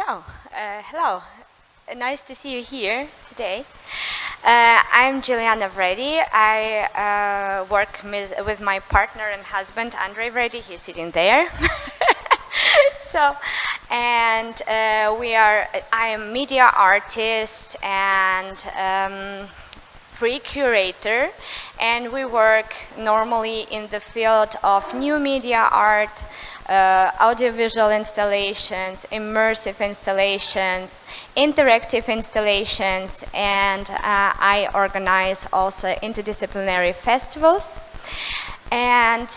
Hello. Nice to see you here today. I'm Juliana Vrady. I work with my partner and husband, Andrey Vrady. He's sitting there. I am media artist and free curator, and we work normally in the field of new media art, audiovisual installations, immersive installations, interactive installations, and I organize also interdisciplinary festivals. And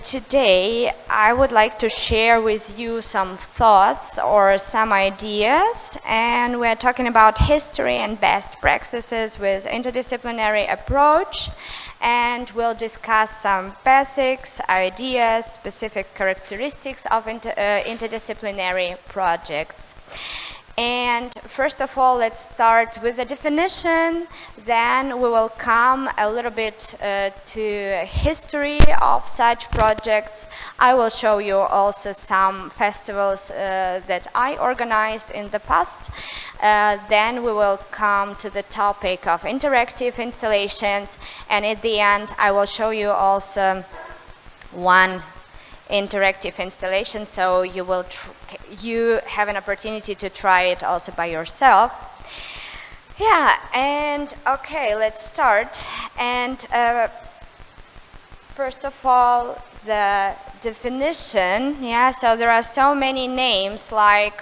today I would like to share with you some thoughts or some ideas, and we're talking about history and best practices with interdisciplinary approach, and we'll discuss some basics, ideas, specific characteristics of interdisciplinary projects. And first of all, let's start with the definition, then we will come a little bit to history of such projects. I will show you also some festivals that I organized in the past. Then we will come to the topic of interactive installations, and at the end I will show you also one interactive installation, so you have an opportunity to try it also by yourself. Yeah, and okay, let's start. And first of all, the definition. Yeah, so there are so many names like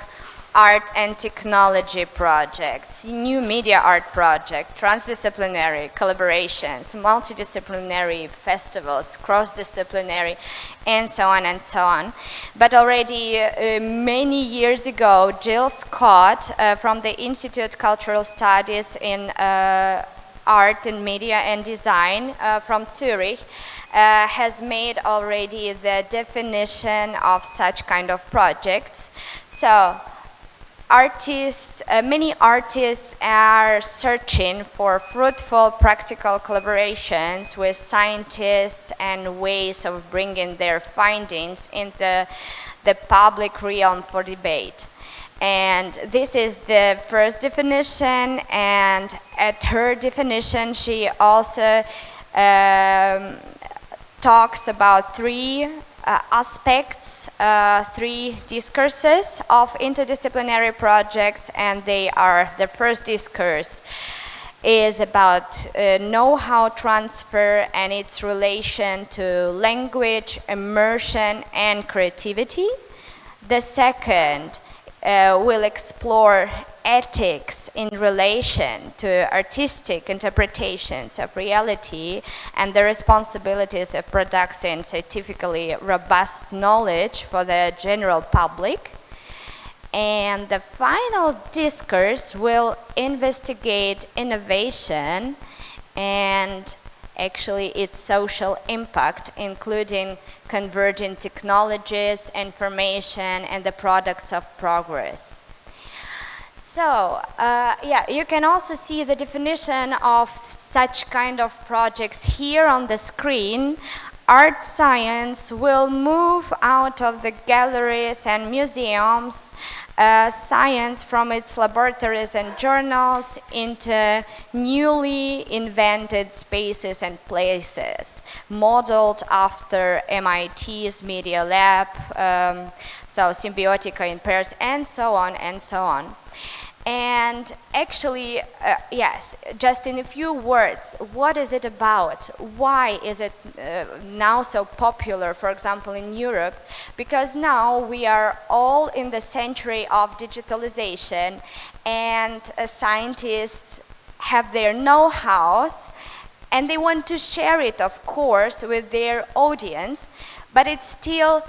art and technology projects, new media art project, transdisciplinary collaborations, multidisciplinary festivals, cross-disciplinary, and so on and so on. But already many years ago, Jill Scott from the Institute of Cultural Studies in Art and Media and Design from Zurich has made already the definition of such kind of projects. So, many artists are searching for fruitful practical collaborations with scientists and ways of bringing their findings into the public realm for debate. And this is the first definition, and at her definition she also talks about three aspects, three discourses of interdisciplinary projects, and they are: the first discourse is about know-how transfer and its relation to language, immersion, and creativity. The second will explore ethics in relation to artistic interpretations of reality and the responsibilities of producing scientifically robust knowledge for the general public. And the final discourse will investigate innovation and actually its social impact, including converging technologies, information, and the products of progress. So, you can also see the definition of such kind of projects here on the screen. Art science will move out of the galleries and museums, science from its laboratories and journals into newly invented spaces and places, modeled after MIT's Media Lab, so Symbiotica in Paris, and so on and so on. And actually, yes, just in a few words, what is it about? Why is it now so popular, for example, in Europe? Because now we are all in the century of digitalization, and scientists have their know-hows, and they want to share it, of course, with their audience, but it's still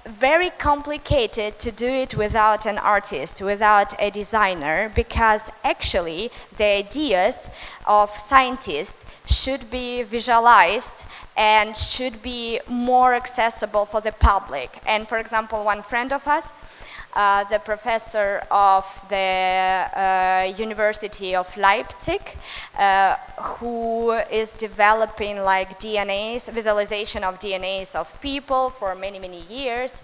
very complicated to do it without an artist, without a designer, because actually the ideas of scientists should be visualized and should be more accessible for the public. And for example, one friend of us, the professor of the University of Leipzig, who is developing like DNAs, visualization of DNAs of people for many, many years.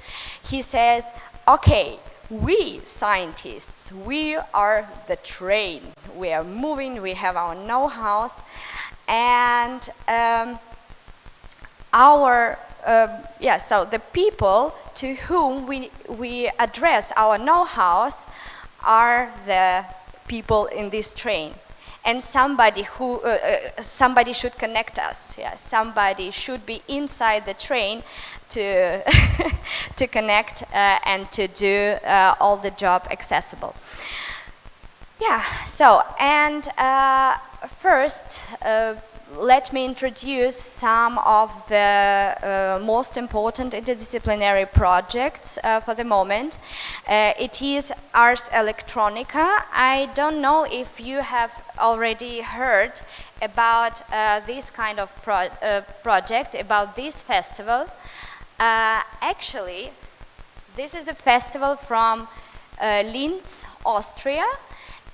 He says, okay, we scientists, we are the train. We are moving, we have our know-how, and so the people to whom we address our know-how are the people in this train. And somebody should connect us. Yeah, somebody should be inside the train to to connect and to do all the job accessible. Yeah. So and first, let me introduce some of the most important interdisciplinary projects for the moment. It is Ars Electronica. I don't know if you have already heard about this kind of project, about this festival. Actually, this is a festival from Linz, Austria.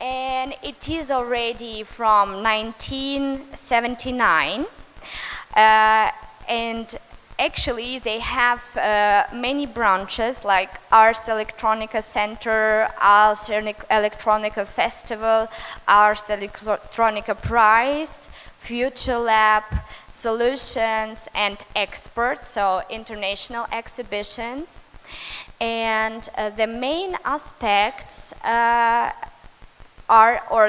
And it is already from 1979, and actually they have many branches like Ars Electronica Center, Ars Electronica Festival, Ars Electronica Prize, Future Lab, Solutions, and Experts, so international exhibitions. And the main aspects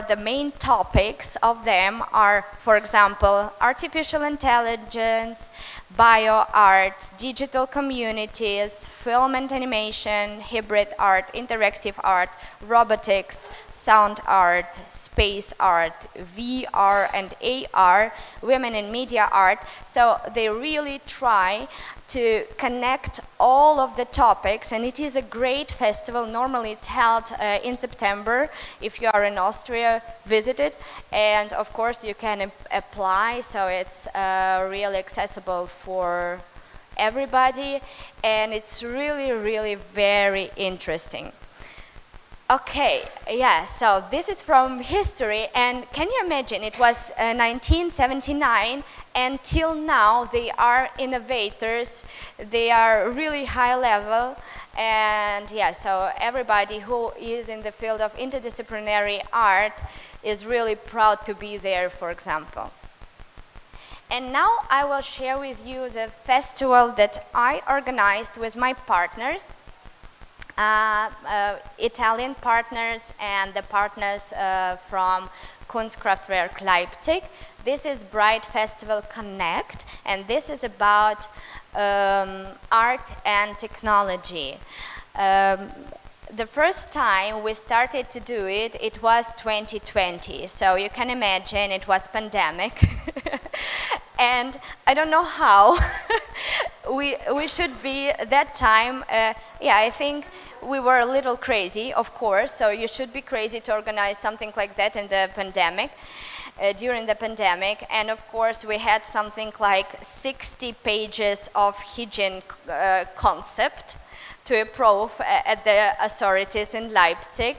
the main topics of them are, for example, artificial intelligence, bioart, digital communities, film and animation, hybrid art, interactive art, robotics, sound art, space art, VR and AR, women in media art. So they really try to connect all of the topics, and it is a great festival. Normally it's held in September. If you are in Austria, visit it, and of course you can apply, so it's really accessible for everybody, and it's really very interesting. Okay, yeah, so this is from history, and can you imagine, it was 1979, and till now they are innovators, they are really high level, and yeah, so everybody who is in the field of interdisciplinary art is really proud to be there, for example. And now I will share with you the festival that I organized with my partners. Italian partners and the partners from Kunstkraftwerk Leipzig. This is Bright Festival Connect, and this is about art and technology. The first time we started to do it, it was 2020, so you can imagine it was pandemic. And I don't know how we should be that time. Yeah, I think we were a little crazy, of course, so you should be crazy to organize something like that in the pandemic, during the pandemic. And of course we had something like 60 pages of hygiene concept to approve at the authorities in Leipzig.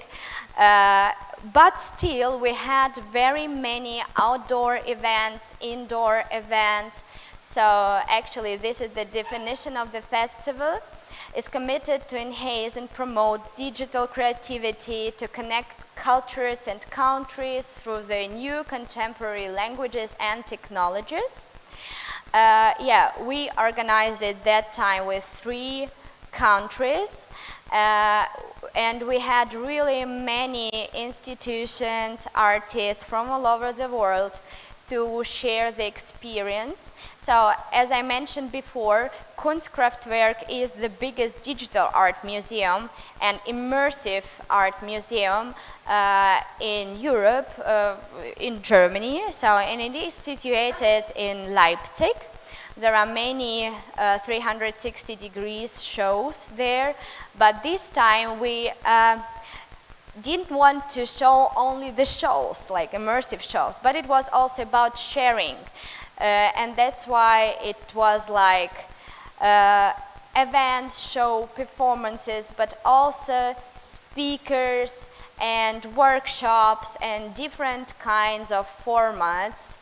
But still, we had very many outdoor events, indoor events. So actually, this is the definition of the festival. It's committed to enhance and promote digital creativity, to connect cultures and countries through the new contemporary languages and technologies. Yeah, we organized it that time with 3 countries. And we had really many institutions, artists from all over the world to share the experience. So, as I mentioned before, Kunstkraftwerk is the biggest digital art museum and immersive art museum in Europe, in Germany. So, and it is situated in Leipzig. There are many 360 degrees shows there, but this time we didn't want to show only the shows, like immersive shows, but it was also about sharing. And that's why it was like events, show, performances, but also speakers and workshops and different kinds of formats.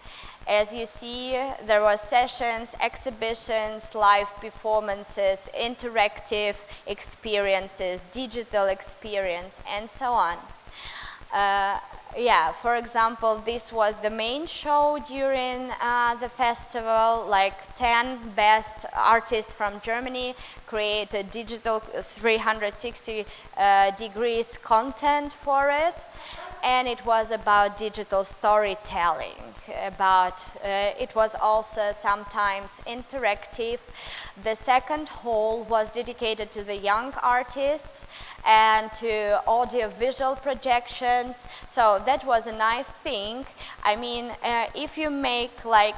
As you see, there were sessions, exhibitions, live performances, interactive experiences, digital experience, and so on. Yeah, for example, this was the main show during the festival. Like 10 best artists from Germany created digital 360 degrees content for it. And it was about digital storytelling. It was also sometimes interactive. The second hall was dedicated to the young artists and to audio-visual projections. So that was a nice thing. I mean, if you make like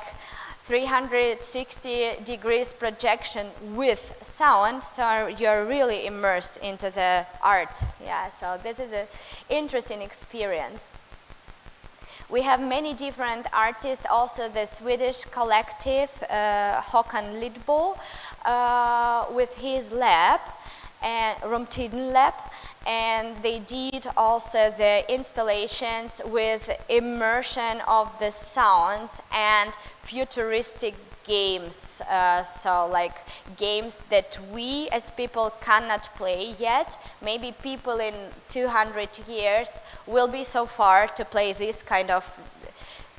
360 degrees projection with sound, so you're really immersed into the art. Yeah, so this is an interesting experience. We have many different artists, also the Swedish collective Håkan Lidbo with his lab, and Rumtiden lab, and they did also the installations with immersion of the sounds and futuristic games, so like games that we as people cannot play yet. Maybe people in 200 years will be so far to play this kind of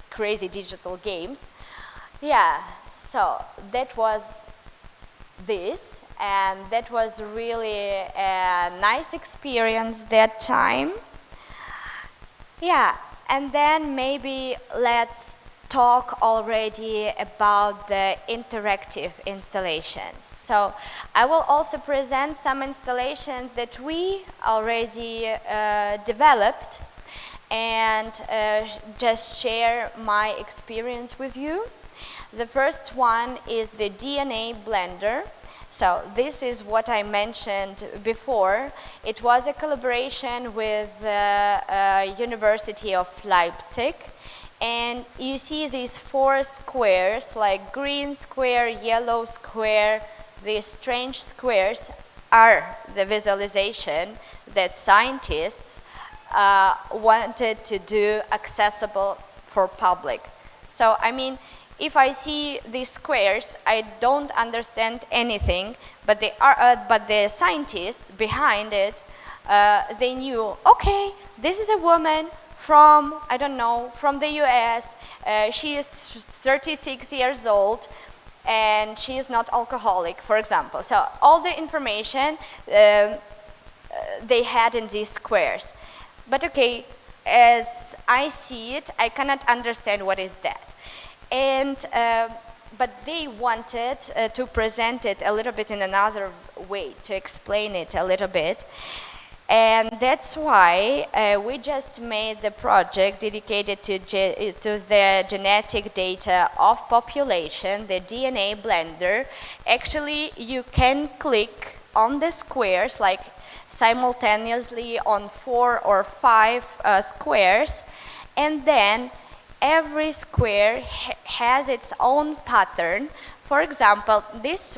crazy digital games. Yeah, so that was this, and that was really a nice experience that time. Yeah, and then maybe let's talk already about the interactive installations. So I will also present some installations that we already developed and just share my experience with you. The first one is the DNA blender. So this is what I mentioned before. It was a collaboration with the University of Leipzig. And you see these 4 squares, like green square, yellow square. These strange squares are the visualization that scientists wanted to do accessible for public. So, I mean, if I see these squares, I don't understand anything, but the scientists behind it, they knew, okay, this is a woman from, I don't know, from the US, she is 36 years old, and she is not alcoholic, for example. So all the information they had in these squares. But okay, as I see it, I cannot understand what is that. And but they wanted to present it a little bit in another way, to explain it a little bit. And that's why we just made the project dedicated to the genetic data of population, the DNA blender. Actually, you can click on the squares, like simultaneously on 4 or 5 squares, and then every square has its own pattern. For example, this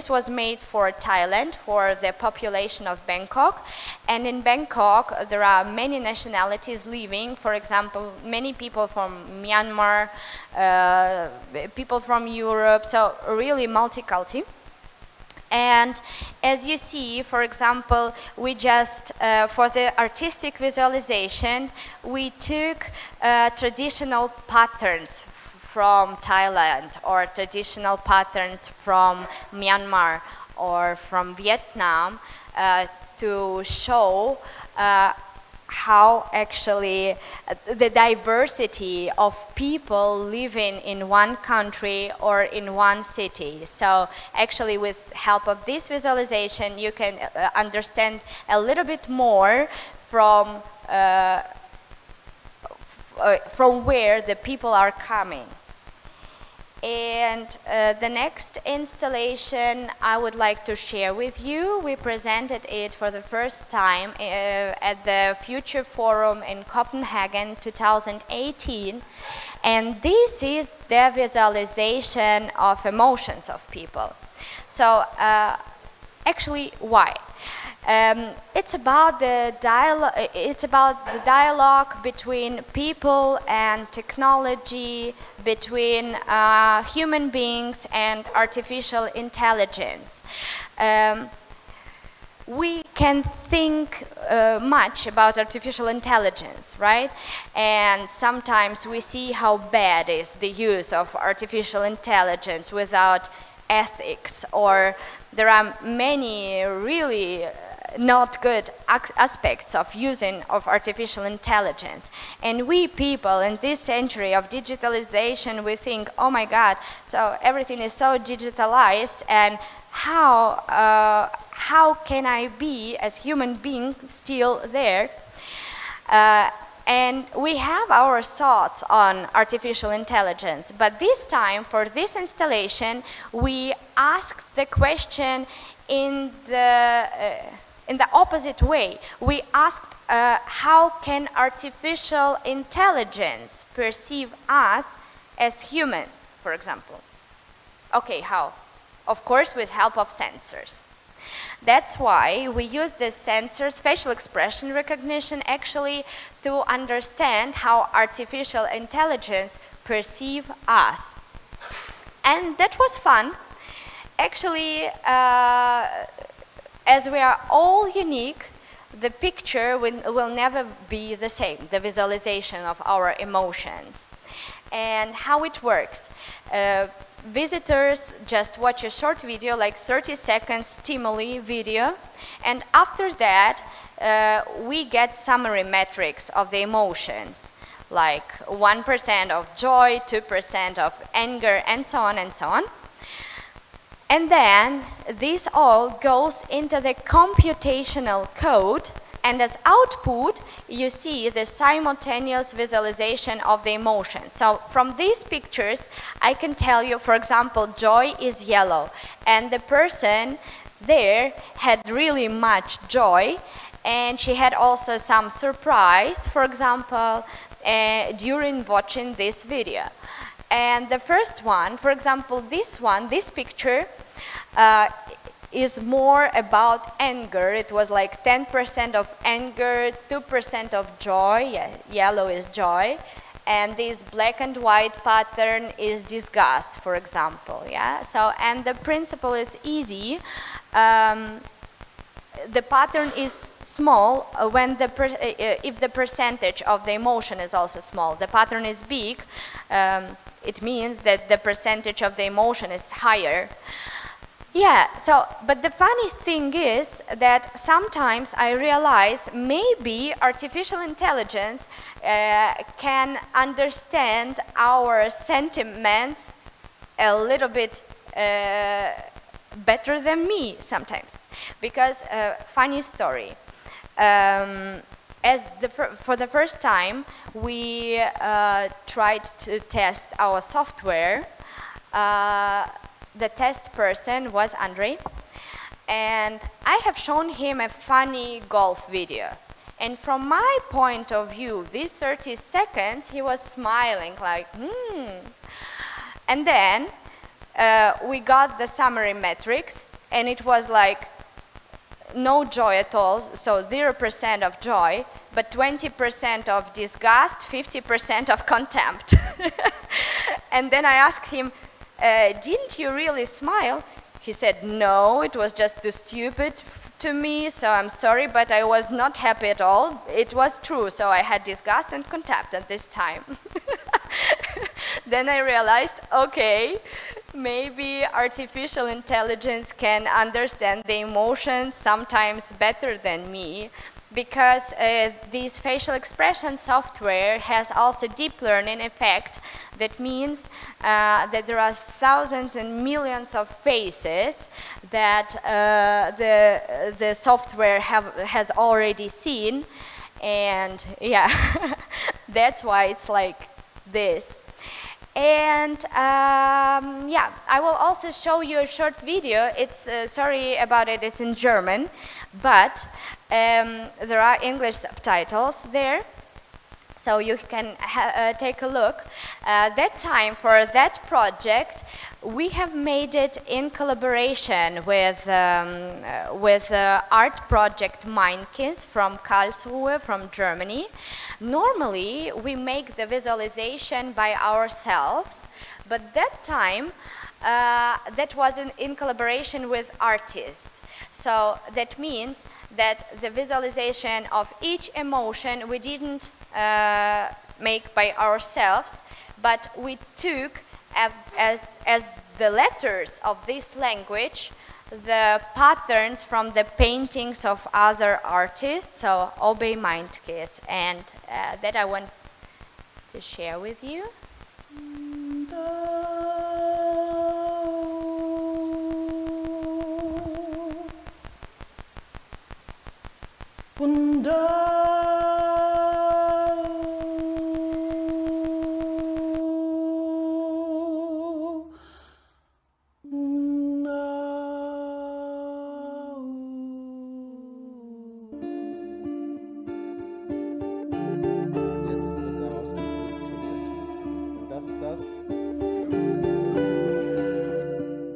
was made for Thailand, for the population of Bangkok. And in Bangkok, there are many nationalities living. For example, many people from Myanmar, people from Europe, so really multiculti. And as you see, for example, we just, for the artistic visualization, we took traditional patterns from Thailand, or traditional patterns from Myanmar or from Vietnam to show how actually the diversity of people living in one country or in one city. So actually, with help of this visualization, you can understand a little bit more from where the people are coming. And the next installation I would like to share with you, we presented it for the first time at the Future Forum in Copenhagen 2018. And this is the visualization of emotions of people. So actually, why? It's about the dialogue. It's about the dialogue between people and technology, between human beings and artificial intelligence. We can think much about artificial intelligence, right? And sometimes we see how bad is the use of artificial intelligence without ethics, or there are many really not good aspects of using of artificial intelligence. And we people in this century of digitalization, we think, oh my God, so everything is so digitalized, and how can I be as human being still there? And we have our thoughts on artificial intelligence, but this time for this installation we asked the question in the opposite way. We asked how can artificial intelligence perceive us as humans, for example. Okay, how? Of course, with help of sensors. That's why we use the sensors, facial expression recognition, actually to understand how artificial intelligence perceive us. And that was fun. Actually, as we are all unique, the picture will never be the same, the visualization of our emotions. And how it works. Visitors just watch a short video, like 30 seconds stimuli video, and after that we get summary metrics of the emotions, like 1% of joy, 2% of anger, and so on and so on. And then this all goes into the computational code, and as output you see the simultaneous visualization of the emotions. So from these pictures I can tell you, for example, joy is yellow, and the person there had really much joy, and she had also some surprise, for example, during watching this video. And the first one, for example, this picture is more about anger. It was like 10% of anger, 2% of joy. Yeah, yellow is joy. And this black and white pattern is disgust, for example. Yeah. So, and the principle is easy. The pattern is small when if the percentage of the emotion is also small. The pattern is big. It means that the percentage of the emotion is higher. Yeah, so, but the funny thing is that sometimes I realize maybe artificial intelligence can understand our sentiments a little bit better than me sometimes. Because, funny story, for the first time we tried to test our software. The test person was Andrei, and I have shown him a funny golf video. And from my point of view, these 30 seconds, he was smiling like, And then we got the summary metrics, and it was like no joy at all, so 0% of joy, but 20% of disgust, 50% of contempt. And then I asked him, didn't you really smile? He said, no, it was just too stupid to me, so I'm sorry, but I was not happy at all. It was true, so I had disgust and contempt at this time. Then I realized, okay, maybe artificial intelligence can understand the emotions sometimes better than me, because this facial expression software has also deep learning effect. That means that there are thousands and millions of faces that the software has already seen, and yeah, that's why it's like this. And yeah, I will also show you a short video. It's sorry about it, it's in German, but there are English subtitles there. So you can take a look. That time for that project, we have made it in collaboration with art project Meinkes from Karlsruhe, from Germany. Normally, we make the visualization by ourselves, but that time, that was in collaboration with artists. So that means that the visualization of each emotion we didn't make by ourselves, but we took as the letters of this language the patterns from the paintings of other artists, so Obe Meinkes, and that I want to share with you.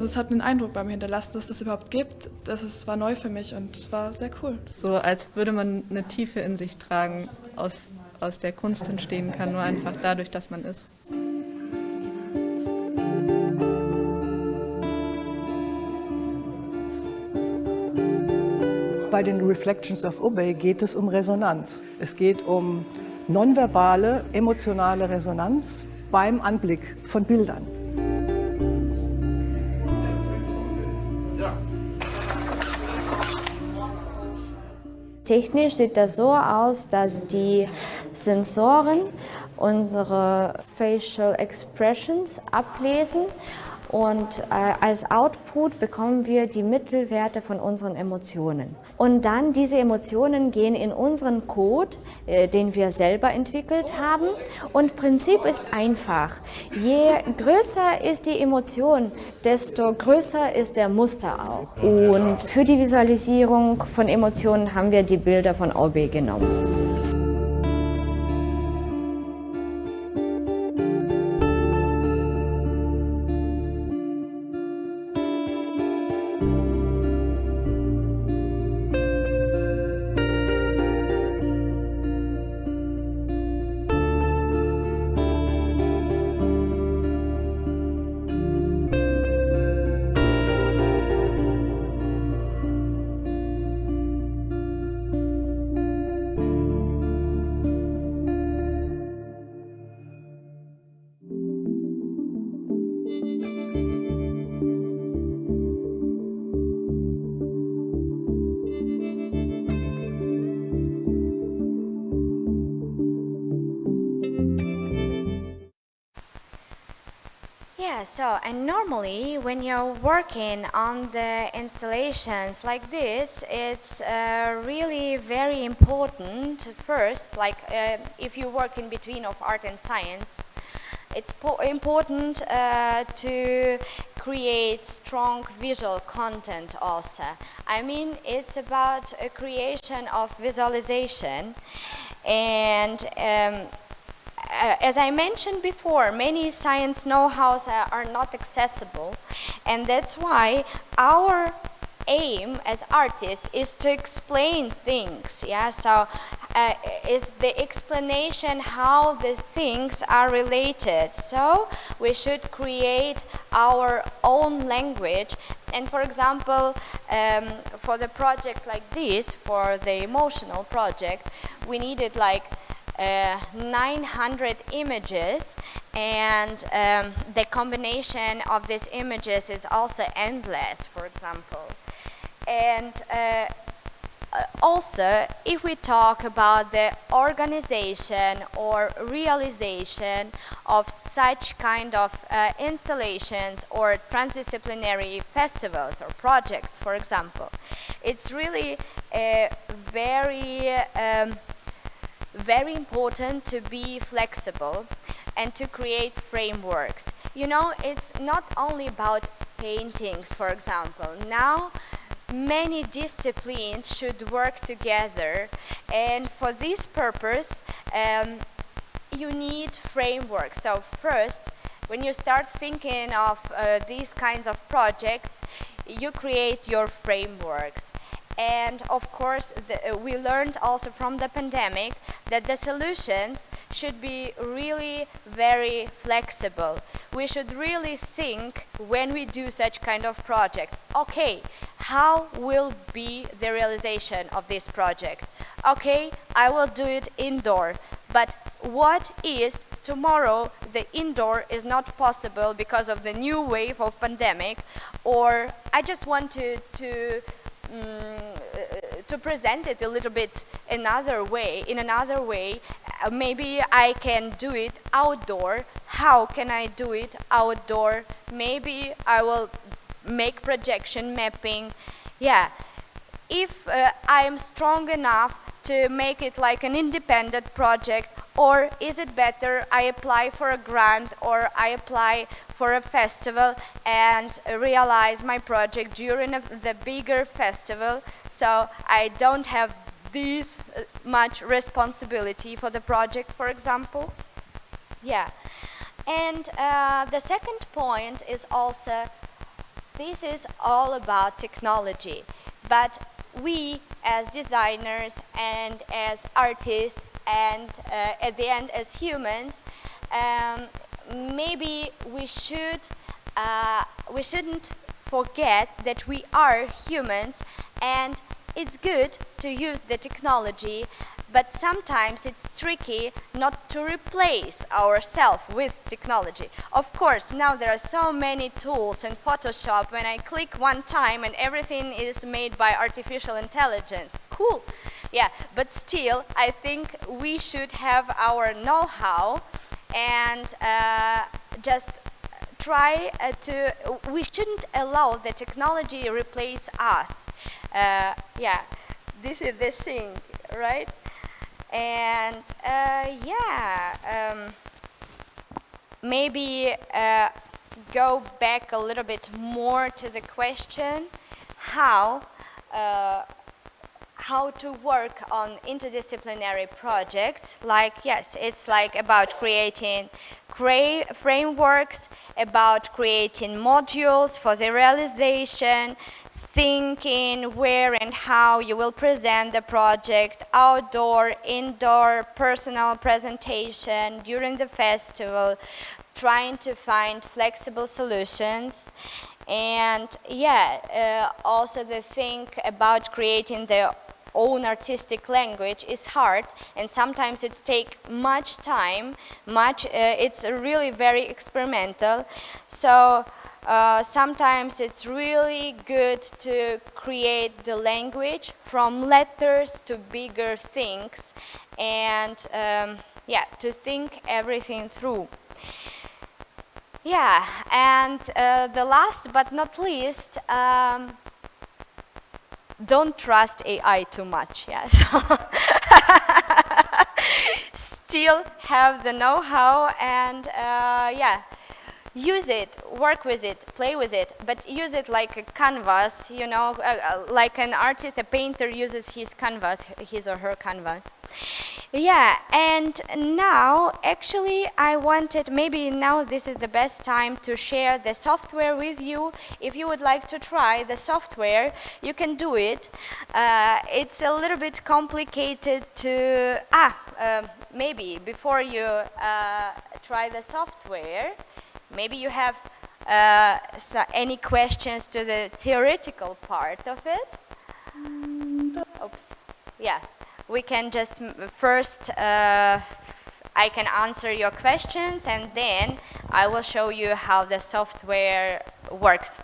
Es hat einen Eindruck bei mir hinterlassen, dass es das überhaupt gibt. War neu für mich und es war sehr cool. So als würde man eine Tiefe in sich tragen, aus der Kunst entstehen kann, nur einfach dadurch, dass man ist. Bei den Reflections of Obey geht es um Resonanz. Es geht um nonverbale, emotionale Resonanz beim Anblick von Bildern. Technisch sieht das so aus, dass die Sensoren unsere Facial Expressions ablesen und als Output bekommen wir die Mittelwerte von unseren Emotionen. Und dann diese Emotionen gehen in unseren Code, den wir selber entwickelt haben. Und Prinzip ist einfach. Je größer ist die Emotion, desto größer ist der Muster auch. Und für die Visualisierung von Emotionen haben wir die Bilder von Obe genommen. Yeah, so, and normally when you're working on the installations like this, it's really very important first, like if you work in between of art and science, it's important to create strong visual content also. I mean, it's about a creation of visualization, and as I mentioned before, many science know-hows are not accessible, and that's why our aim as artists is to explain things. Yeah, so is the explanation how the things are related. So we should create our own language. And for example, for the project like this, for the emotional project, we needed like 900 images, and the combination of these images is also endless, for example. And also, if we talk about the organization or realization of such kind of installations or transdisciplinary festivals or projects, for example, it's really very important to be flexible and to create frameworks. You know, it's not only about paintings, for example. Now, many disciplines should work together, and for this purpose, you need framework. So first, when you start thinking of these kinds of projects, you create your frameworks. And of course, we learned also from the pandemic that the solutions should be really very flexible. We should really think when we do such kind of project, okay, how will be the realization of this project? Okay, I will do it indoor, but what is tomorrow the indoor is not possible because of the new wave of pandemic, or I just want to present it a little bit in another way. Maybe I can do it outdoor. How can I do it outdoor? Maybe I will make projection mapping. Yeah, if I am strong enough to make it like an independent project, or is it better I apply for a grant or I apply for a festival and realize my project during the bigger festival, so I don't have this much responsibility for the project, for example. Yeah, and the second point is also, this is all about technology, but we as designers and as artists and at the end as humans, maybe we shouldn't forget that we are humans, and it's good to use the technology, but sometimes it's tricky not to replace ourselves with technology. Of course, now there are so many tools in Photoshop, when I click one time and everything is made by artificial intelligence. Cool. Yeah, but still, I think we should have our know-how and just try we shouldn't allow the technology replace us. Yeah, this is the thing, right? And maybe go back a little bit more to the question, how to work on interdisciplinary projects. Like, yes, it's like about creating frameworks, about creating modules for the realization, thinking where and how you will present the project, outdoor, indoor, personal presentation, during the festival, trying to find flexible solutions. And also the think about creating their own artistic language is hard, and sometimes it takes much time, it's really very experimental. So sometimes it's really good to create the language from letters to bigger things, and to think everything through. Yeah, and the last but not least, don't trust AI too much. Yeah, so still have the know-how and use it, work with it, play with it, but use it like a canvas, you know, like an artist, a painter uses his canvas, his or her canvas. Yeah, and now actually I wanted, maybe now this is the best time to share the software with you. If you would like to try the software, you can do it. It's a little bit complicated to, maybe before you try the software, maybe you have any questions to the theoretical part of it? Oops, yeah. We can just first, I can answer your questions and then I will show you how the software works.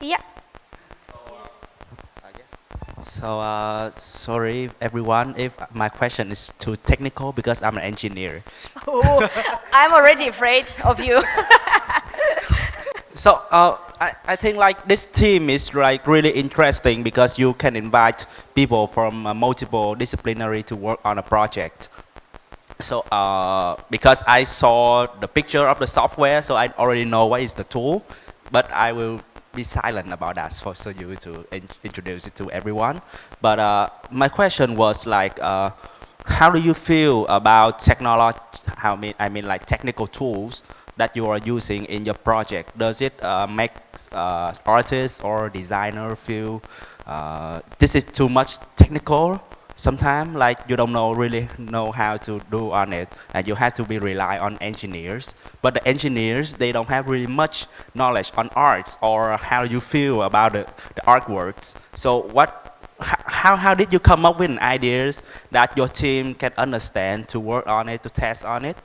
Yeah. So, sorry everyone if my question is too technical because I'm an engineer. Oh, I'm already afraid of you. So, I think like this team is like really interesting because you can invite people from multiple disciplinary to work on a project. So, because I saw the picture of the software, so I already know what is the tool, but I will be silent about that so you to introduce it to everyone. But my question was like, how do you feel about technology? I mean like technical tools that you are using in your project. Does it make artists or designer feel this is too much technical? Sometimes like you don't really know how to do on it, and you have to be rely on engineers. But the engineers, they don't have really much knowledge on arts or how you feel about the artworks. So how did you come up with ideas that your team can understand to work on it, to test on it?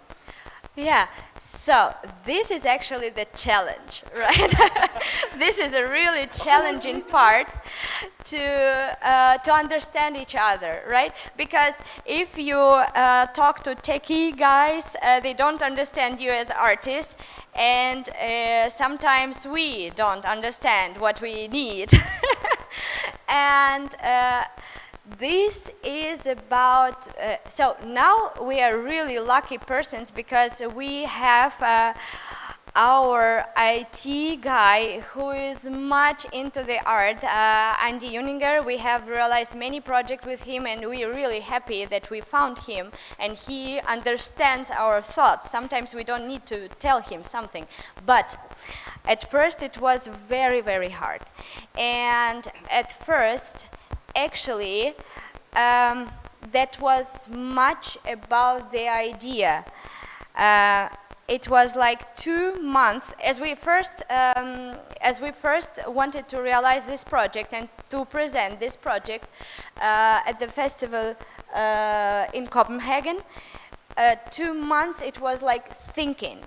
Yeah, so this is actually the challenge, right? This is a really challenging part to understand each other, right? Because if you talk to techie guys, they don't understand you as artists, and sometimes we don't understand what we need. And this is about, so now we are really lucky persons because we have our IT guy who is much into the art, Andy Uninger. We have realized many projects with him, and we are really happy that we found him, and he understands our thoughts. Sometimes we don't need to tell him something, but at first it was very, very hard. And at first, actually, that was much about the idea. It was like 2 months as we first wanted to realize this project and to present this project at the festival in Copenhagen. 2 months it was like thinking,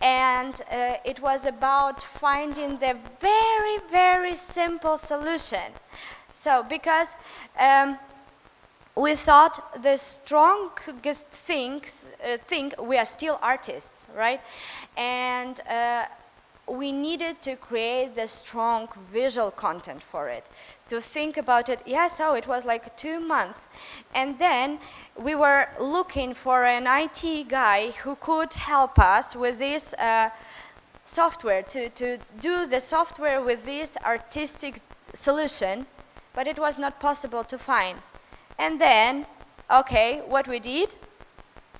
and it was about finding the very, very simple solution. So because we thought the strongest thing, we are still artists, right? And we needed to create the strong visual content for it, to think about it. Yeah, so it was like 2 months. And then we were looking for an IT guy who could help us with this software, to do the software with this artistic solution, but it was not possible to find. And then, okay, what we did?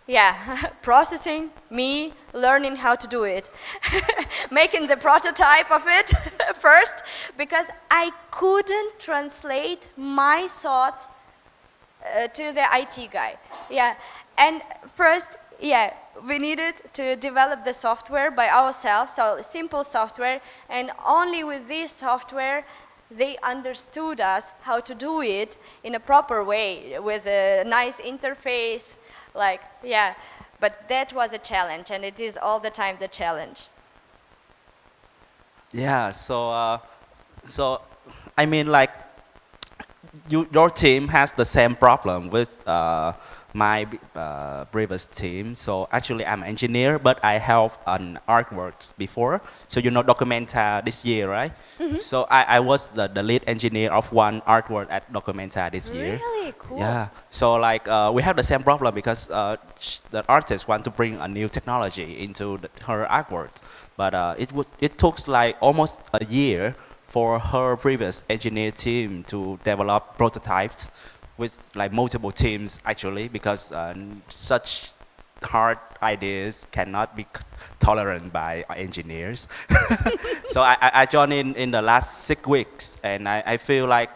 Yeah, processing, me learning how to do it. Making the prototype of it first, because I couldn't translate my thoughts to the IT guy. Yeah, and first, yeah, we needed to develop the software by ourselves, so simple software, and only with this software they understood us how to do it in a proper way with a nice interface, like, yeah. But that was a challenge, and it is all the time the challenge. Yeah, so I mean like your team has the same problem with my previous team. So actually I'm an engineer, but I helped on artworks before. So you know Documenta this year, right? Mm-hmm. So I was the lead engineer of one artwork at Documenta this year. Really cool. Yeah. So like we have the same problem because the artist want to bring a new technology into her artworks, but it took like almost a year for her previous engineer team to develop prototypes with like multiple teams actually, because such hard ideas cannot be tolerant by engineers. So I joined in the last 6 weeks, and I feel like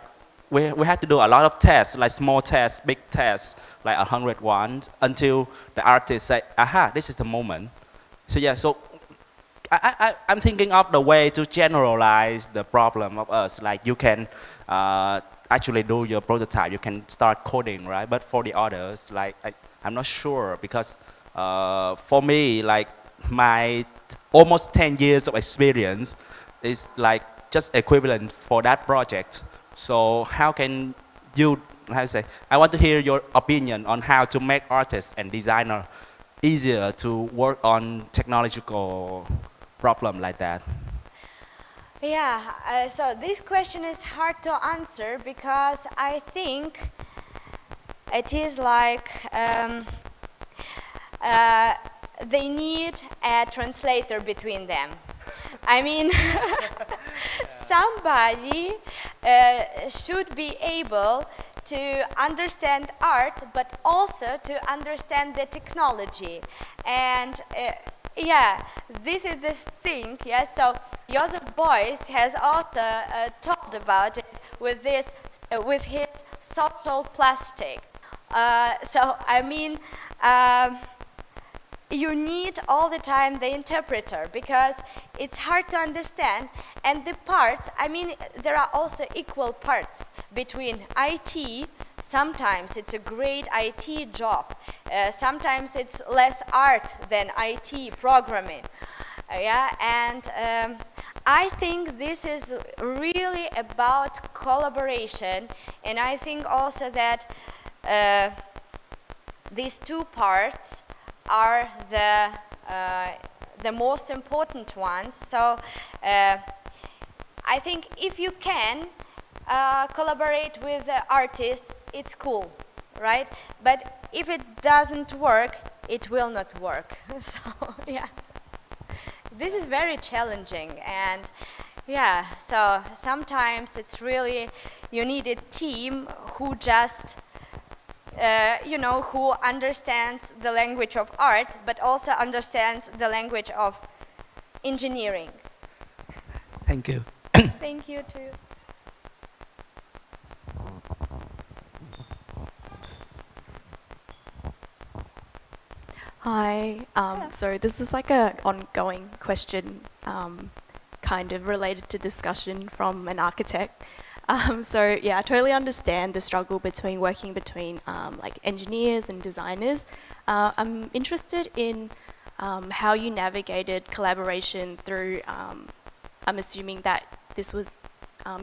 we have to do a lot of tests, like small tests, big tests, like 100 ones, until the artist say, aha, this is the moment. So yeah, so I'm thinking of the way to generalize the problem of us, like you can actually do your prototype, you can start coding, right? But for the others, like I'm not sure, because for me, like my almost 10 years of experience is like just equivalent for that project. So how can you, how to say, I want to hear your opinion on how to make artists and designer easier to work on technological problem like that. Yeah, so this question is hard to answer, because I think it is like they need a translator between them. I mean, somebody should be able to understand art, but also to understand the technology. And yeah, this is the thing. Yeah, so Joseph Beuys has also talked about it with this, with his social plastic. So I mean, you need all the time the interpreter because it's hard to understand, and the parts, I mean, there are also equal parts between IT. Sometimes it's a great IT job, sometimes it's less art than IT programming. Yeah, and I think this is really about collaboration, and I think also that these two parts are the most important ones. So I think if you can collaborate with the artist, it's cool, right? But if it doesn't work, it will not work. So yeah, this is very challenging, and yeah, so sometimes it's really, you need a team who just you know, who understands the language of art, but also understands the language of engineering. Thank you. Thank you too. Hi. So this is like an ongoing question, kind of related to discussion from an architect. So yeah, I totally understand the struggle between working between like engineers and designers. I'm interested in how you navigated collaboration through. I'm assuming that this was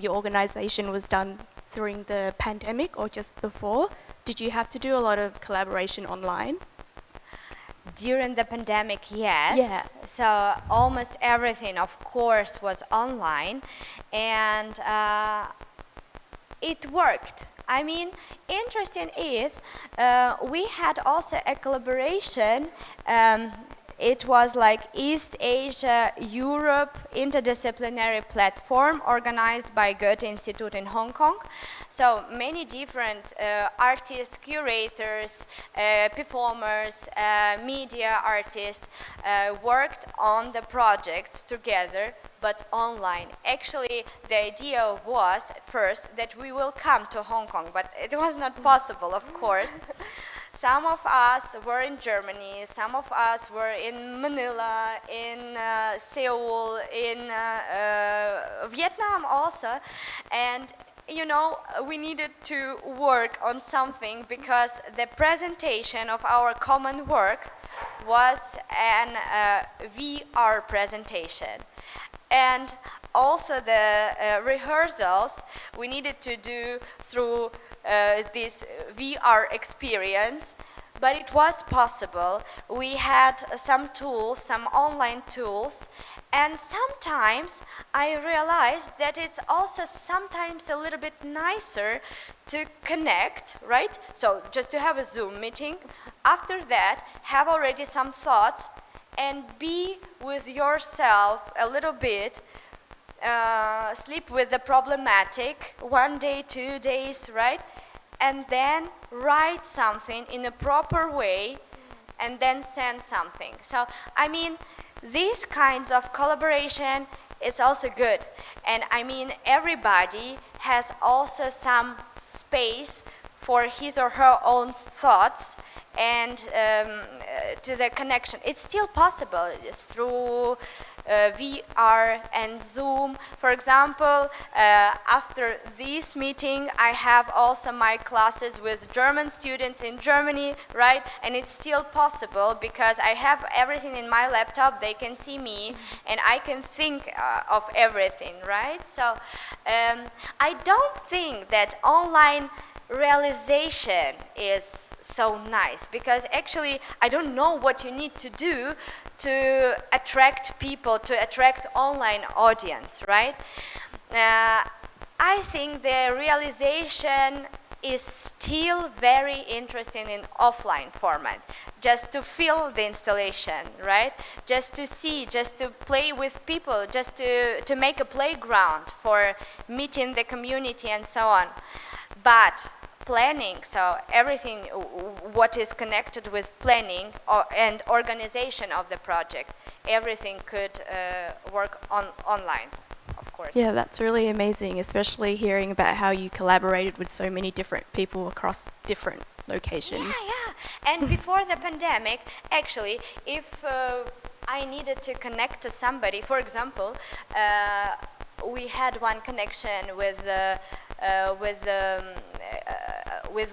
your organization was done during the pandemic or just before. Did you have to do a lot of collaboration online? During the pandemic, yes. Yeah. So almost everything, of course, was online, and it worked. I mean, interesting is we had also a collaboration. It was like East Asia Europe interdisciplinary platform organized by Goethe Institute in Hong Kong. So many different artists, curators, performers, media artists worked on the projects together, but online. Actually, the idea was first that we will come to Hong Kong, but it was not possible, of course. Some of us were in Germany, some of us were in Manila, in Seoul, in Vietnam also, and you know, we needed to work on something because the presentation of our common work was an VR presentation. And also the rehearsals we needed to do through this VR experience, but it was possible. We had some tools, some online tools, and sometimes I realized that it's also sometimes a little bit nicer to connect, right? So just to have a Zoom meeting, after that have already some thoughts and be with yourself a little bit, sleep with the problematic, 1 day, 2 days, right? And then write something in a proper way and then send something. So, I mean, these kinds of collaboration is also good. And I mean, everybody has also some space for his or her own thoughts and to the connection. It's still possible through VR and Zoom. For example, after this meeting, I have also my classes with German students in Germany, right? And it's still possible because I have everything in my laptop, they can see me, and I can think of everything, right? So I don't think that online realization is so nice, because actually I don't know what you need to do to attract people, to attract online audience, right? I think the realization is still very interested in offline format, just to feel the installation, right? Just to see, just to play with people, just to make a playground for meeting the community and so on. But planning, so everything what is connected with planning and organization of the project, everything could work online, of course. Yeah, that's really amazing, especially hearing about how you collaborated with so many different people across different locations. Yeah. And before the pandemic, actually, if I needed to connect to somebody, for example, we had one connection with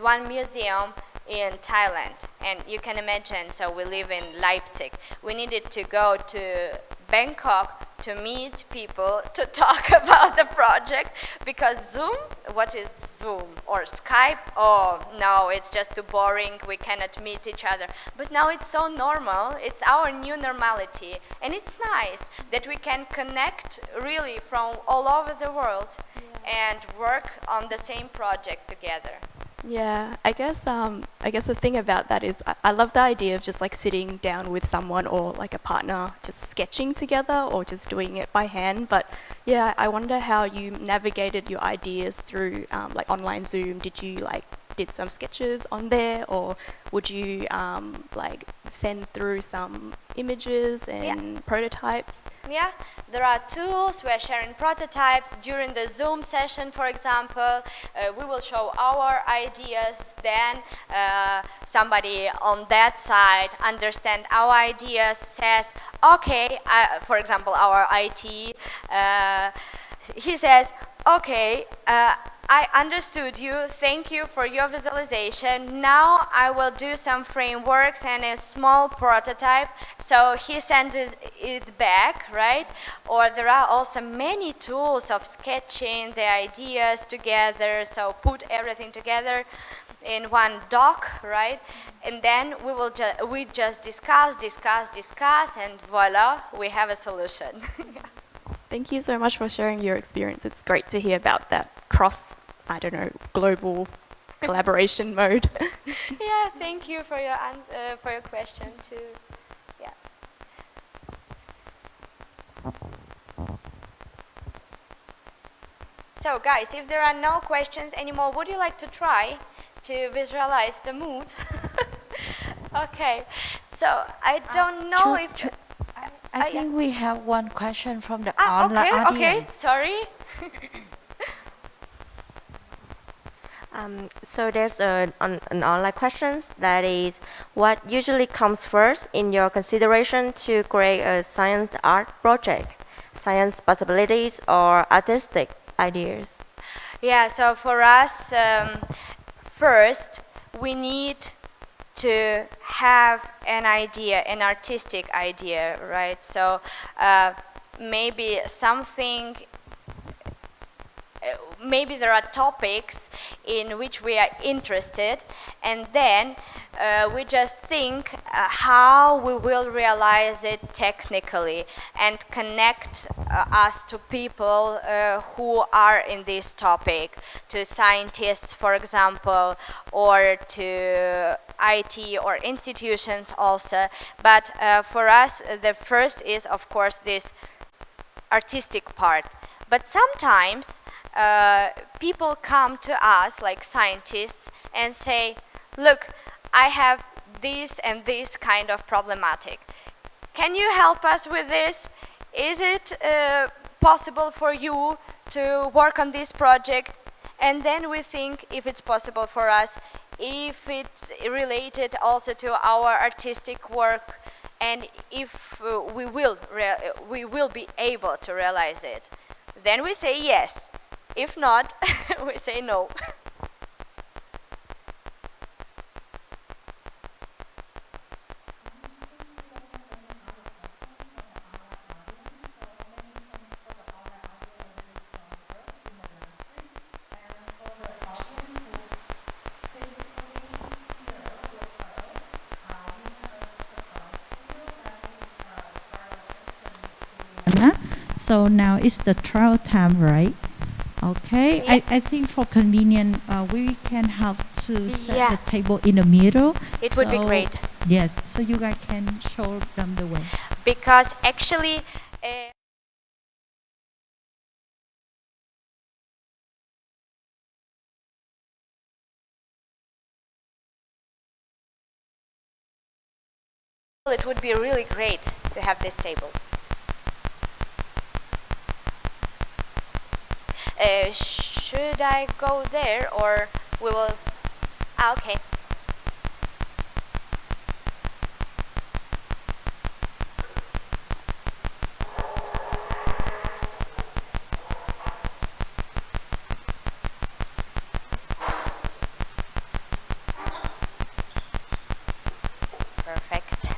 one museum in Thailand, and you can imagine, so we live in Leipzig. We needed to go to Bangkok to meet people to talk about the project, because Zoom, what is Zoom or Skype? Oh no, it's just too boring, we cannot meet each other. But now it's so normal, it's our new normality, and it's nice that we can connect really from all over the world and work on the same project together. Yeah, I guess the thing about that is I love the idea of just like sitting down with someone or like a partner, just sketching together or just doing it by hand. But yeah, I wonder how you navigated your ideas through like online Zoom. Did you like did some sketches on there, or would you like send through some images and prototypes? Yeah, there are tools. We are sharing prototypes during the Zoom session, for example. We will show our ideas, then somebody on that side understand our ideas, says, okay, for example, our IT, he says, okay, I understood you, thank you for your visualization. Now I will do some frameworks and a small prototype. So he sends it back, right? Or there are also many tools of sketching the ideas together, so put everything together in one doc, right? And then we just discuss, and voila, we have a solution. Thank you so much for sharing your experience. It's great to hear about that global collaboration mode. Yeah, thank you for your question too. Yeah. So guys, if there are no questions anymore, would you like to try to visualize the mood? Okay. So I don't know if I think we have one question from the online audience. Okay, sorry. So there's an online question that is, what usually comes first in your consideration to create a science art project? Science possibilities or artistic ideas? Yeah, so for us, first we need to have an idea, an artistic idea, right? So maybe something, maybe there are topics in which we are interested, and then we just think how we will realize it technically and connect us to people who are in this topic, to scientists, for example, or to IT or institutions also. But for us, the first is, of course, this artistic part. But sometimes people come to us, like scientists, and say, look, I have this and this kind of problematic. Can you help us with this? Is it possible for you to work on this project? And then we think if it's possible for us, if it's related also to our artistic work, and if we will be able to realize it. Then we say yes. If not, we say no. So now is the trial time, right? Okay, Yeah. I think for convenience, we can have to set Yeah. the table in the middle. It would be so- great. Yes, so you guys can show them the way. Because actually, it would be really great to have this table. Should I go there or we will? Okay. Perfect.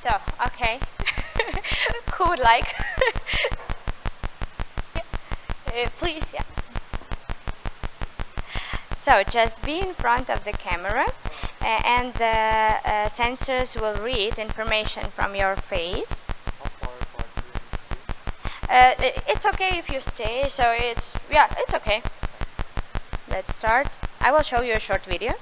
So, okay. Who would like? Yeah. Please, yeah. So, just be in front of the camera and the sensors will read information from your face. It's okay if you stay, so it's okay. Let's start. I will show you a short video.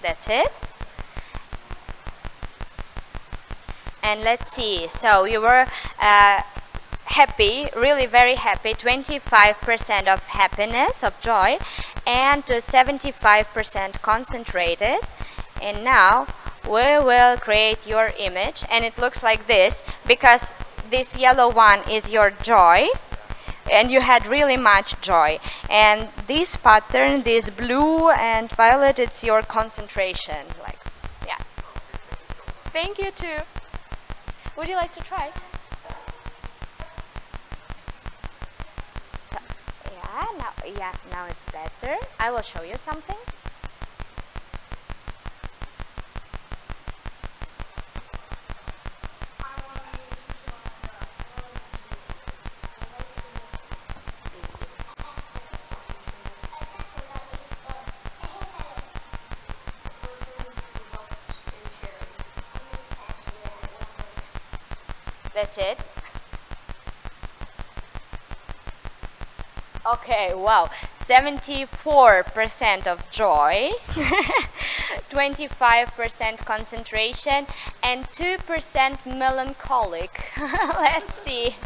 That's it. And let's see. So you were happy, really very happy, 25% of happiness, of joy, and 75% concentrated. And now we will create your image, and it looks like this because this yellow one is your joy. And you had really much joy. And this pattern, this blue and violet, it's your concentration. Like, yeah. Thank you too. Would you like to try? Now it's better. I will show you something. That's it. Okay, wow. 74% of joy, 25% concentration, and 2% melancholic. Let's see.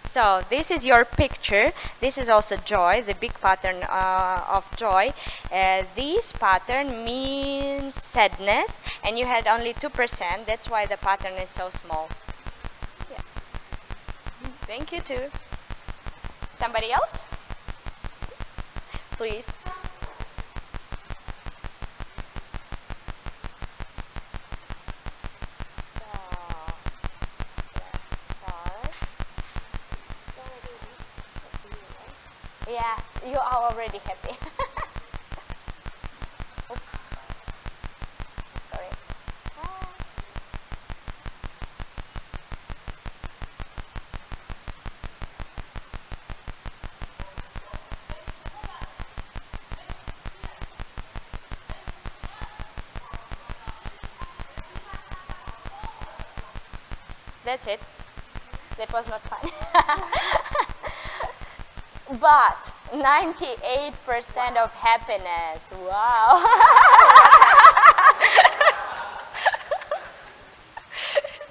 So this is your picture. This is also joy, the big pattern of joy. This pattern means sadness, and you had only 2%. That's why the pattern is so small. Yeah. Thank you too. Somebody else? Please. Yeah, you are already happy. Oops. Sorry. That's it. That was not fun. But 98% of happiness. Wow.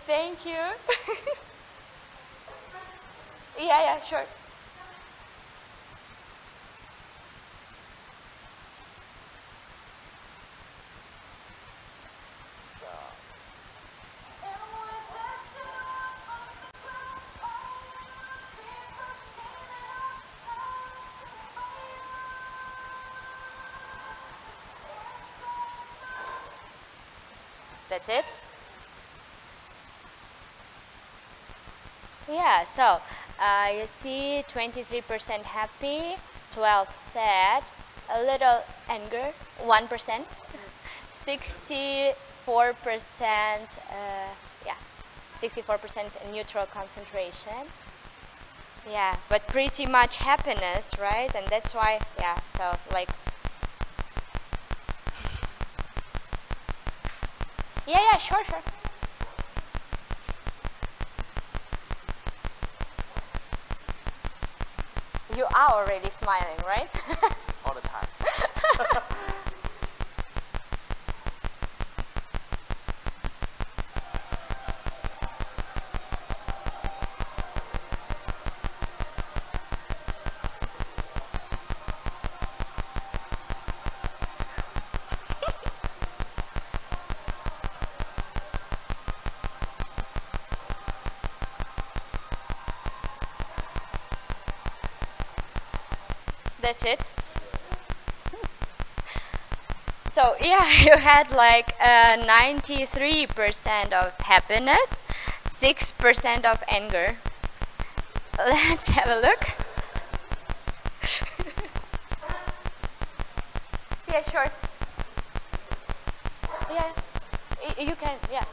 Thank you. Yeah, sure. That's it? Yeah, so you see 23% happy, 12 sad, a little anger, 1%, 64%, yeah, 64% neutral concentration. Yeah, but pretty much happiness, right? And that's why, yeah, so like, yeah, sure. You are already smiling, right? All the time. That's it. So yeah, you had like 93% of happiness, 6% of anger. Let's have a look. Yeah, sure. Yeah, you can, yeah.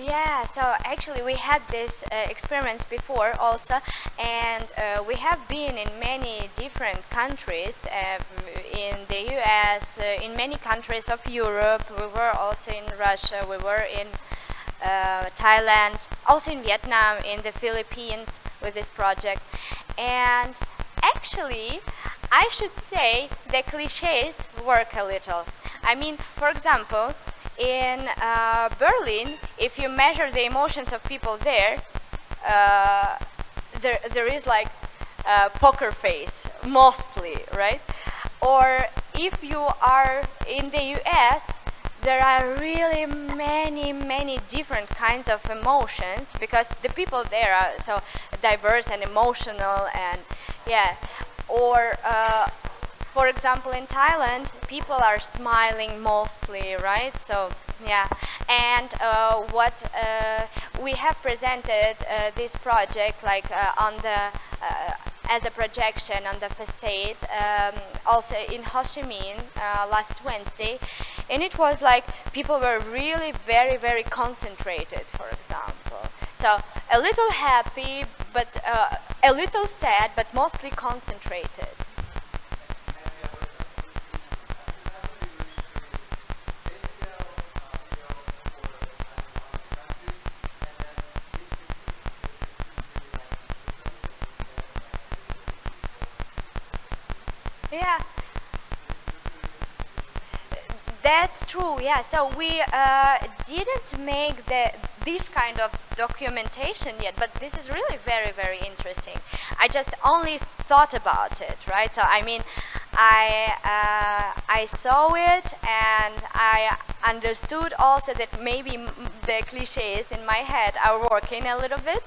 Yeah, so actually we had this experiments before also, and we have been in many different countries, in the US, in many countries of Europe. We were also in Russia, we were in Thailand, also in Vietnam, in the Philippines with this project. And actually, I should say the cliches work a little. I mean, for example, in Berlin, if you measure the emotions of people there, there is like poker face, mostly, right? Or if you are in the US, there are really many different kinds of emotions, because the people there are so diverse and emotional, and yeah. Or for example, in Thailand, people are smiling mostly, right? So yeah, and what we have presented this project like on the as a projection on the facade, also in Ho Chi Minh last Wednesday, and it was like people were really very concentrated, for example. So a little happy, but a little sad, but mostly concentrated. Yeah, that's true. Yeah, so we didn't make this kind of documentation yet, but this is really very interesting. I just only thought about it, right? So I mean, I saw it, and I understood also that maybe the cliches in my head are working a little bit.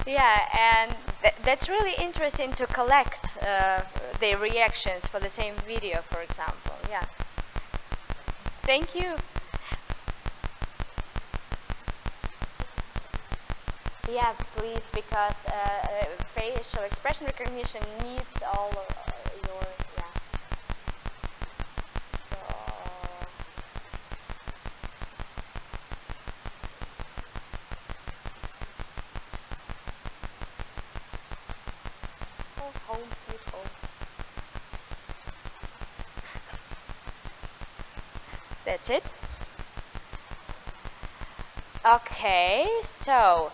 Yeah, and that's really interesting to collect the reactions for the same video, for example. Yeah. Thank you. Yeah, please, because facial expression recognition needs all of your, yeah. Home sweet home. That's it. Okay, so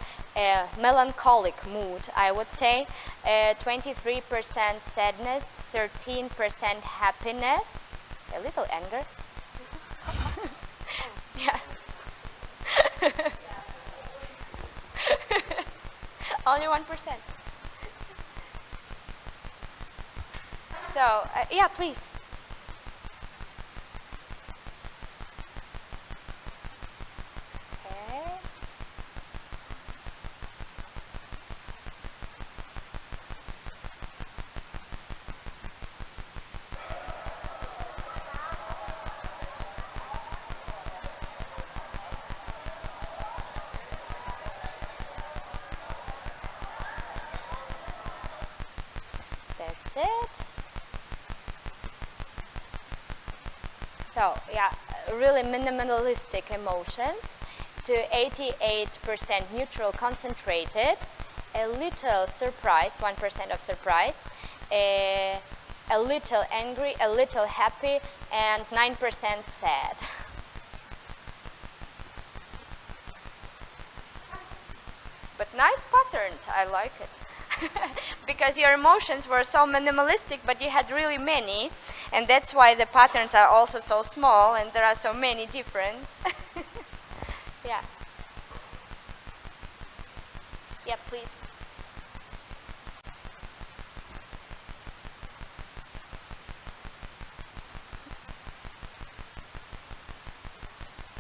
melancholic mood, I would say 23% sadness, 13% happiness, a little anger. Yeah. Only 1%. So, yeah, please. So, yeah, really minimalistic emotions, to 88% neutral concentrated, a little surprised, 1% of surprise, a little angry, a little happy, and 9% sad. But nice patterns, I like it. Because your emotions were so minimalistic, but you had really many, and that's why the patterns are also so small, and there are so many different. Yeah. Yeah, please.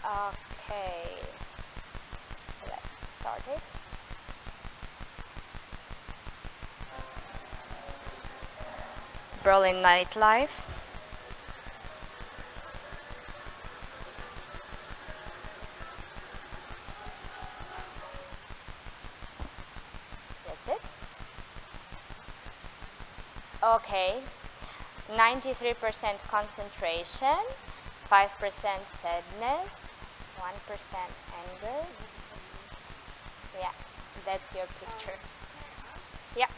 Okay. Let's start it. Berlin nightlife. That's it. Okay. 93% concentration, 5% sadness, 1% anger. Yeah, that's your picture. Yeah.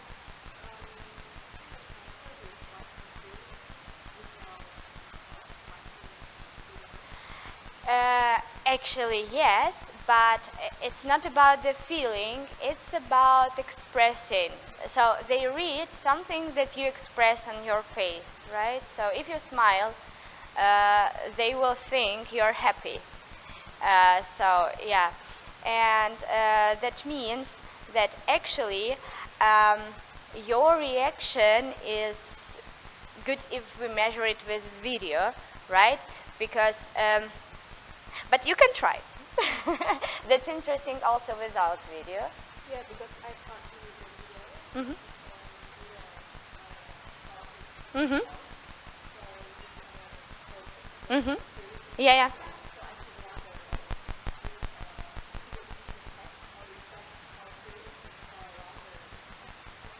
Actually, yes, but it's not about the feeling, it's about expressing. So they read something that you express on your face, right? So if you smile, they will think you're happy. So, yeah. And that means that actually your reaction is good if we measure it with video, right? Because but you can try. That's interesting also without video. Yeah, because I can't use the Mhm. video. Mhm. Mhm. Yeah, yeah.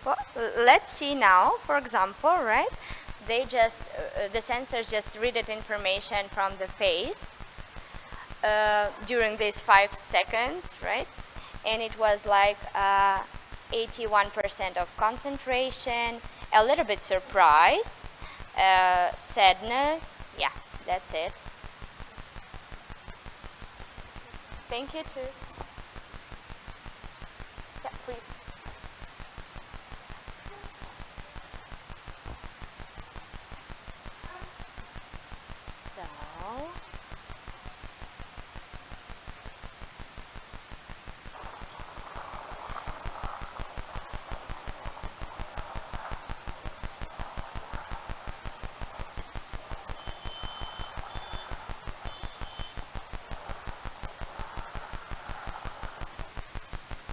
Well, let's see now, for example, right? They just, the sensors just read it information from the face during these 5 seconds, right? And it was like 81% of concentration, a little bit surprise, sadness. Yeah, that's it. Thank you too. Yeah, please. So,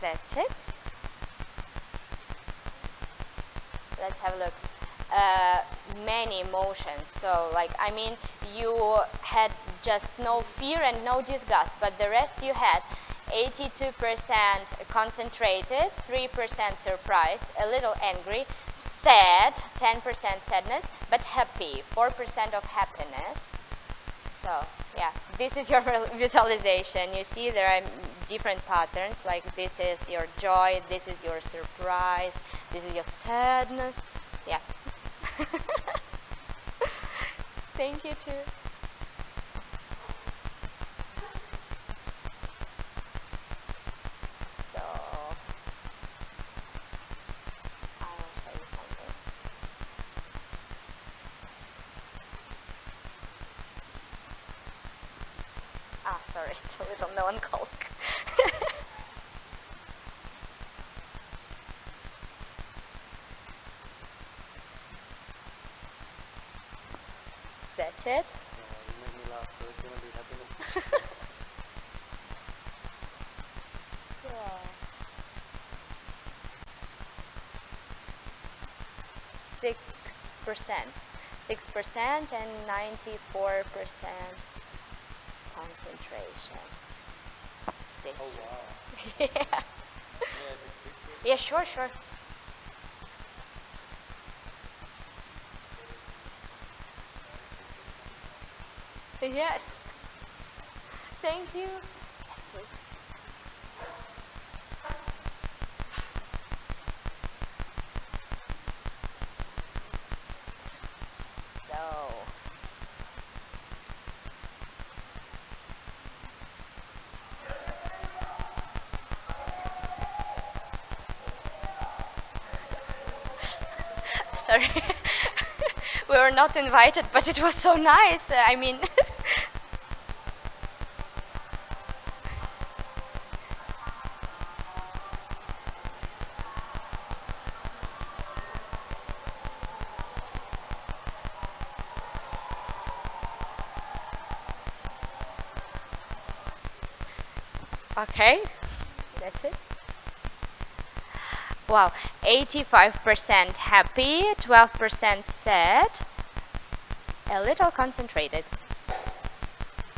that's it. Let's have a look. Many emotions. So, like, I mean, you had just no fear and no disgust, but the rest you had 82% concentrated, 3% surprised, a little angry, sad, 10% sadness, but happy, 4% of happiness. So, yeah, this is your visualization. You see there are different patterns, like this is your joy, this is your surprise, this is your sadness. Yeah. Thank you too. So, I will show you something. Ah, sorry, it's a little melancholic. That's it. Yeah. 6% and 94% concentration. This. Oh wow. Yeah. Yeah, sure, sure. Yes. Thank you. So. Sorry. We were not invited, but it was so nice. I mean, okay, that's it. Wow, 85% happy, 12% sad, a little concentrated.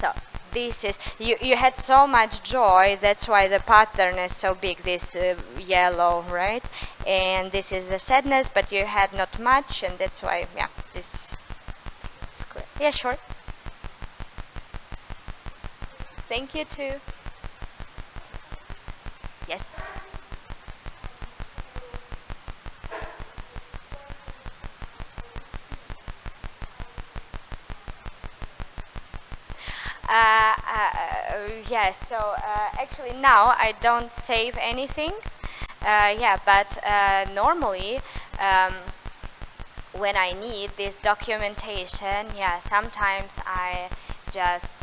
So this is, you had so much joy, that's why the pattern is so big, this yellow, right? And this is the sadness, but you had not much, and that's why, yeah, this is clear. Yeah, sure. Thank you too. Yes. Yes, so actually now I don't save anything. Yeah, but normally when I need this documentation, yeah, sometimes I just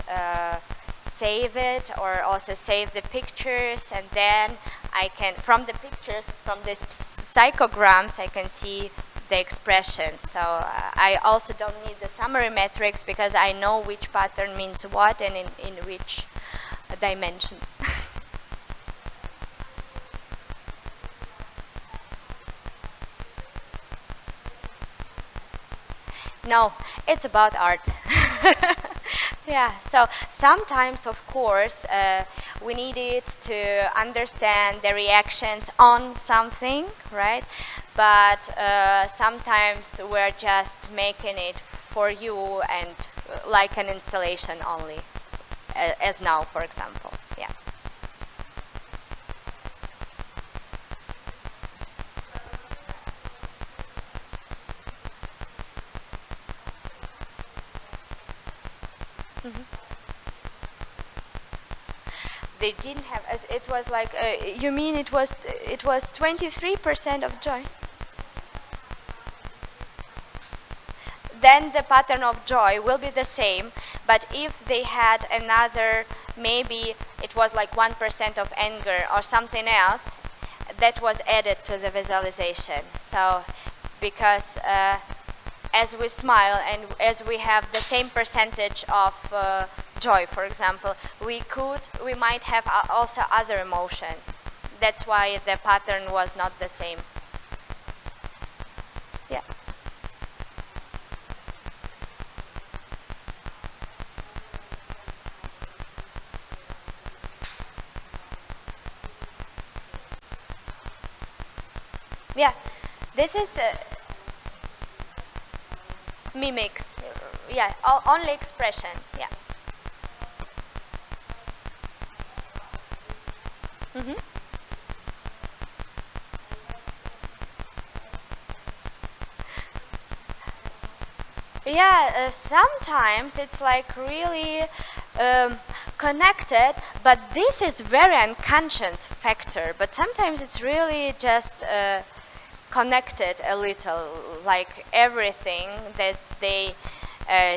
save it, or also save the pictures, and then I can, from the pictures, from these psychograms, I can see the expressions. So I also don't need the summary metrics, because I know which pattern means what and in which dimension. No, it's about art. Yeah, so sometimes, of course, we needed to understand the reactions on something, right? But sometimes we're just making it for you and like an installation only, as now, for example. Yeah. They didn't have, it was like, you mean it was 23% of joy? Then the pattern of joy will be the same, but if they had another, maybe it was like 1% of anger or something else, that was added to the visualization. So, because as we smile and as we have the same percentage of joy, for example, we might have also other emotions. That's why the pattern was not the same. Yeah. Yeah, this is mimics. Yeah, only expressions. Yeah. Mm-hmm. Yeah, sometimes it's like really connected, but this is very unconscious factor. But sometimes it's really just connected a little, like everything that they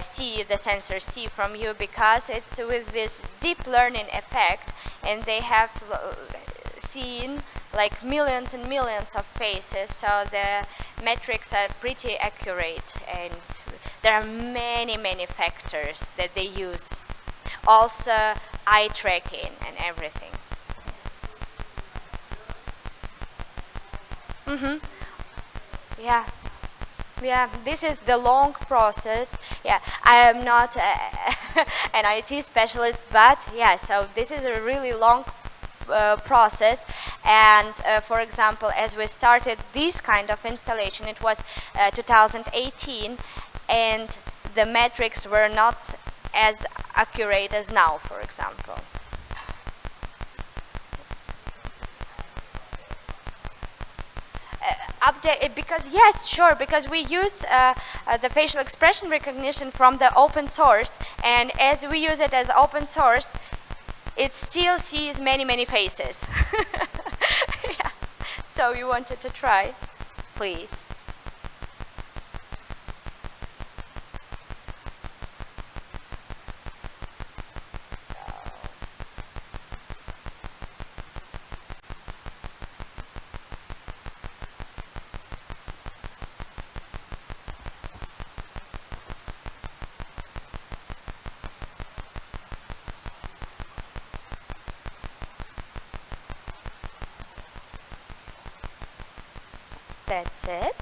see, the sensors see from you, because it's with this deep learning effect, and they have seen like millions and millions of faces, so the metrics are pretty accurate, and there are many factors that they use. Also eye tracking and everything. Mm-hmm. Yeah. Yeah, this is the long process. Yeah, I am not an IT specialist, but yeah, so this is a really long process. And for example, as we started this kind of installation, it was 2018, and the metrics were not as accurate as now, for example. Update, because yes, sure, because we use the facial expression recognition from the open source, and as we use it as open source, it still sees many faces. Yeah. So you wanted to try, please. That's it.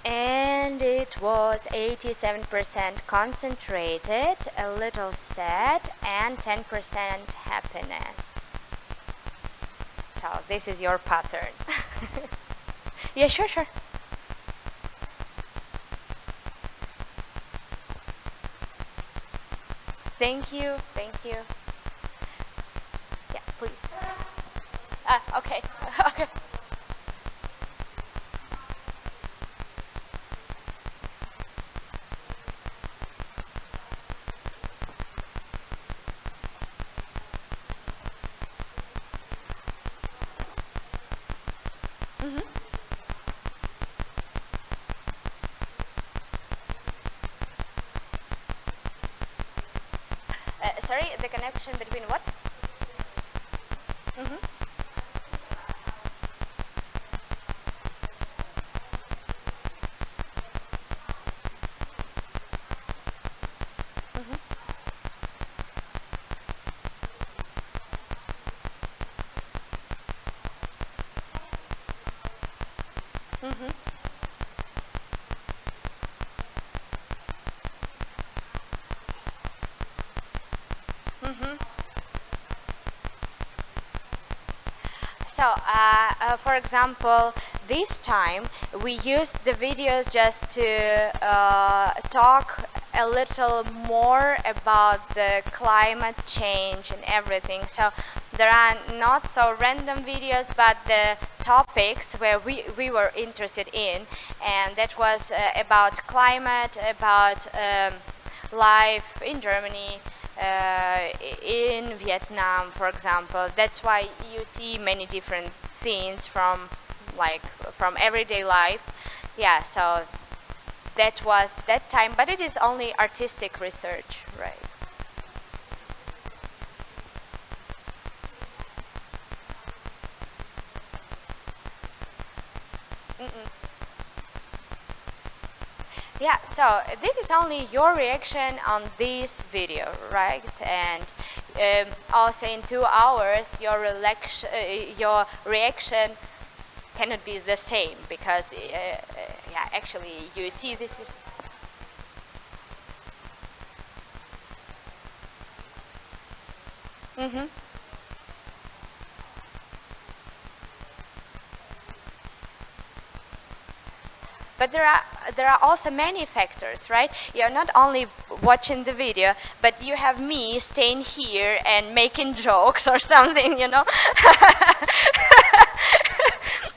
And it was 87% concentrated, a little sad, and 10% happiness. So this is your pattern. Yeah, sure. Thank you. Yeah, please. Okay. Okay. Sorry, the connection between what? So, for example, this time we used the videos just to talk a little more about the climate change and everything. So there are not so random videos, but the topics where we were interested in, and that was about climate, about life in Germany, in Vietnam, for example. That's why you see many different things from everyday life. Yeah, so that was that time, but it is only artistic research, right? Yeah, so this is only your reaction on this video, right? And also in 2 hours, your reaction cannot be the same, because yeah, actually you see this video. But there are also many factors, right? You're not only watching the video, but you have me staying here and making jokes or something, you know?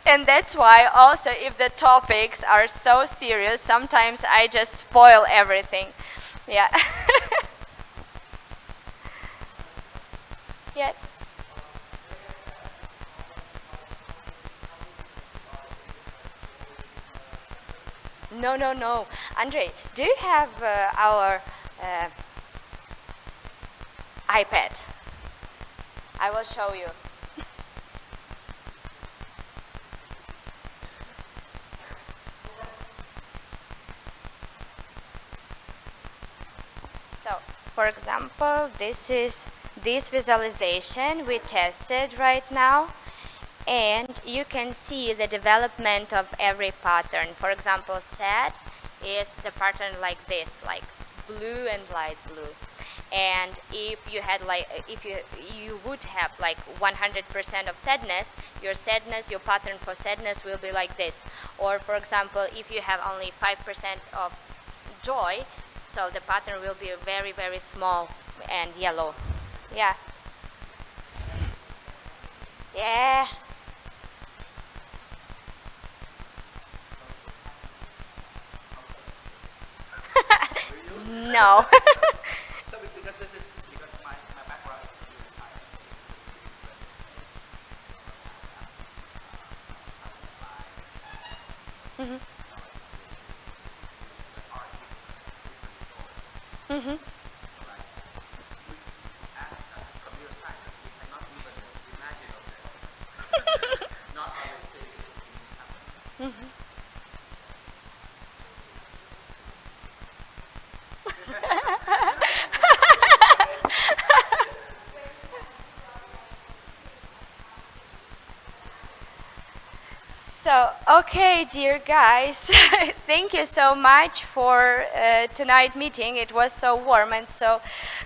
And that's why also, if the topics are so serious, sometimes I just spoil everything. Yeah. Yeah. No. Andrei, do you have our iPad? I will show you. So, for example, this is this visualization we tested right now. And you can see the development of every pattern. For example, sad is the pattern like this, like blue and light blue. And if you had you would have like 100% of sadness, your pattern for sadness will be like this. Or for example, if you have only 5% of joy, so the pattern will be very, very small and yellow. Yeah. Yeah. No. Because this is because my background Mhm. Mhm. Mhm. So, okay, dear guys, thank you so much for tonight meeting. It was so warm and so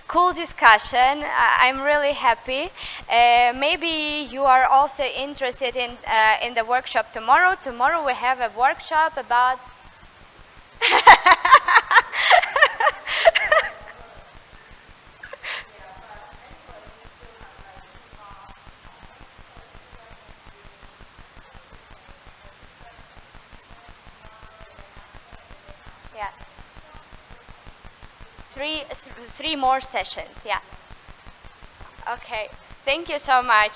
cool discussion. I'm really happy. Maybe you are also interested in the workshop tomorrow. Tomorrow we have a workshop about yeah. Three more sessions, yeah. Okay, thank you so much.